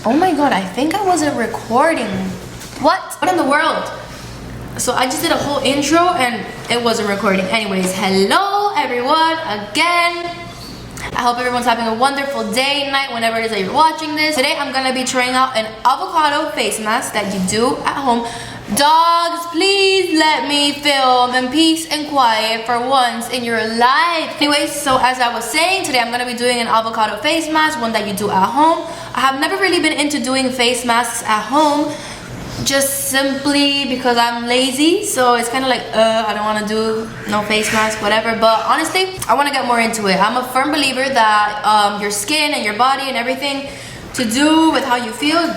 Oh my god, I think I wasn't recording. What in the world? So I just did a whole intro and it wasn't recording. Anyways, hello everyone again. I hope everyone's having a wonderful day, night, whenever it is that you're watching this. Today I'm gonna be trying out an avocado face mask that you do at home. Dogs, please let me film in peace and quiet for once in your life. Anyways, so as I was saying, today I'm gonna be doing an avocado face mask, one that you do at home. I have never really been into doing face masks at home, just simply because I'm lazy. So it's kind of like, I don't want to do no face mask, whatever. But honestly, I want to get more into it. I'm a firm believer that your skin and your body and everything to do with how you feel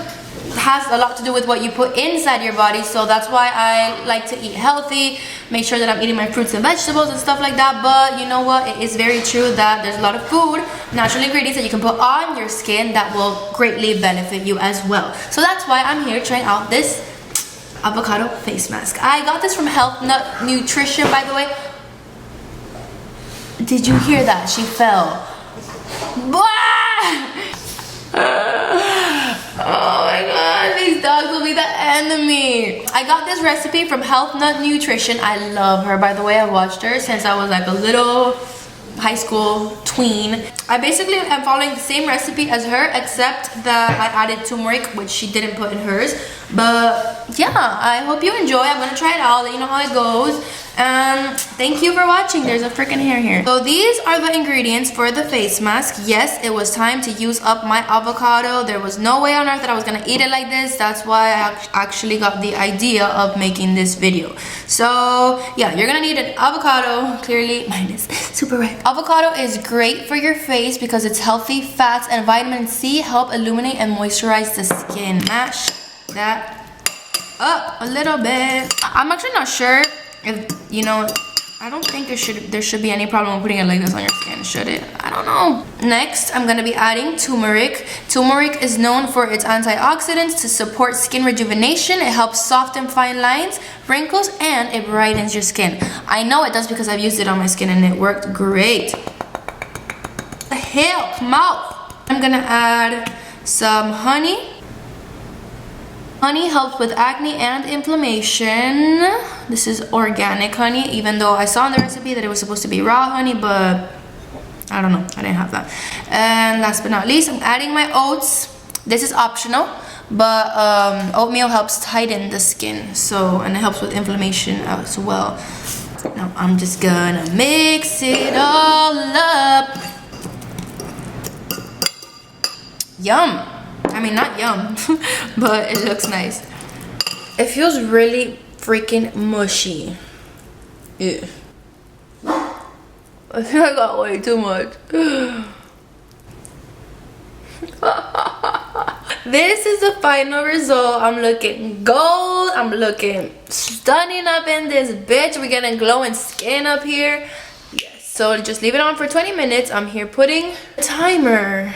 has a lot to do with what you put inside your body. So that's why I like to eat healthy, make sure that I'm eating my fruits and vegetables and stuff like that. But you know what, it is very true that there's a lot of food, natural ingredients that you can put on your skin that will greatly benefit you as well. So that's why I'm here trying out this avocado face mask. I got this from Health Nut Nutrition, by the way. Did you hear that? She fell. Oh my god, these dogs will be the enemy. I got this recipe from Health Nut Nutrition. I love her, by the way. I watched her since I was like a little high school tween. I basically am following the same recipe as her, except that I added turmeric, which she didn't put in hers. But yeah, I hope you enjoy. I'm gonna try it out, let you know how it goes. Thank you for watching. There's a freaking hair here. So these are the ingredients for the face mask. Yes, it was time to use up my avocado. There was no way on earth that I was gonna eat it like this. That's why I actually got the idea of making this video. So yeah, you're gonna need an avocado. Clearly mine is super ripe. Avocado is great for your face because its healthy fats and vitamin C help illuminate and moisturize the skin. Mash that up a little bit. I'm actually not sure if, you know, I don't think there should be any problem with putting it like this on your skin, should it? I don't know. Next, I'm gonna be adding turmeric. Turmeric is known for its antioxidants to support skin rejuvenation. It helps soften fine lines, wrinkles, and it brightens your skin. I know it does because I've used it on my skin and it worked great. The hell, come out. I'm gonna add some honey. Honey helps with acne and inflammation. This is organic honey, even though I saw in the recipe that it was supposed to be raw honey, but I don't know, I didn't have that. And last but not least, I'm adding my oats. This is optional, but oatmeal helps tighten the skin, so, and it helps with inflammation as well. Now I'm just gonna mix it all up. Yum. I mean, not yum, but it looks nice. It feels really freaking mushy. Ew. I think I got way too much. This is the final result. I'm looking gold. I'm looking stunning up in this bitch. We're getting glowing skin up here. Yes. So just leave it on for 20 minutes. I'm here putting a timer.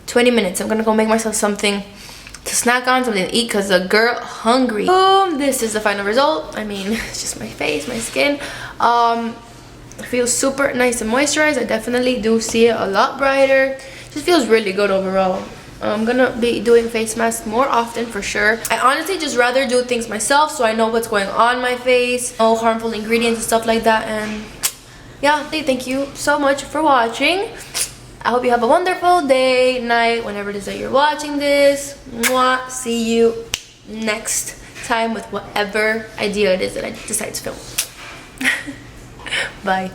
20 minutes. I'm gonna go make myself something to snack on, something to eat, because the girl hungry. Boom, this is the final result. I mean, it's just my face, my skin. It feels super nice and moisturized. I definitely do see it a lot brighter. Just feels really good overall. I'm gonna be doing face masks more often for sure. I honestly just rather do things myself so I know what's going on my face, no harmful ingredients and stuff like that. And yeah, thank you so much for watching. I hope you have a wonderful day, night, whenever it is that you're watching this. Mwah. See you next time with whatever idea it is that I decide to film. Bye.